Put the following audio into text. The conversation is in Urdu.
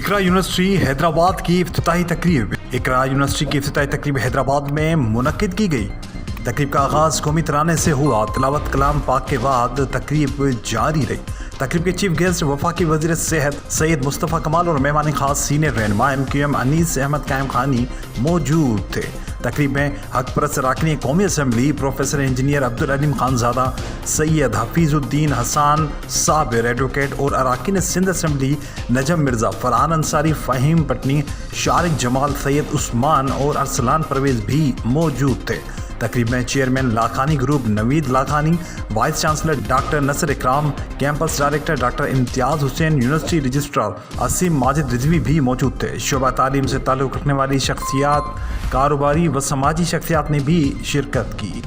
اقرا یونیورسٹی حیدرآباد کی افتتاحی تقریب اقرا یونیورسٹی کی افتتاحی تقریب حیدرآباد میں منعقد کی گئی۔ تقریب کا آغاز قومی ترانے سے ہوا۔ تلاوت کلام پاک کے بعد تقریب جاری رہی۔ تقریب کے چیف گیسٹ وفاقی وزیر صحت سید مصطفیٰ کمال اور مہمان خاص سینئر رہنما MQM انیس احمد قائم خانی موجود تھے۔ تقریب میں حق پرست اراکین قومی assembly professor engineer Abdul Aleem Khanzada, Syed Hafeez uddin Hassan Sabir advocate اور اراکین سندھ اسمبلی نجم مرزا، فرحان انصاری، فہیم پٹنی، شارق جمال، سید عثمان اور ارسلان پرویز بھی موجود تھے۔ تقریب میں chairman Lakhani group Naveed Lakhani, vice chancellor doctor Nasr Ikram, campus director doctor Imtiaz Hussain, university registrar Asim Majid Rizvi بھی موجود تھے۔ شعبہ تعلیم سے تعلق رکھنے والی شخصیات، کاروباری و سماجی شخصیات نے بھی شرکت کی۔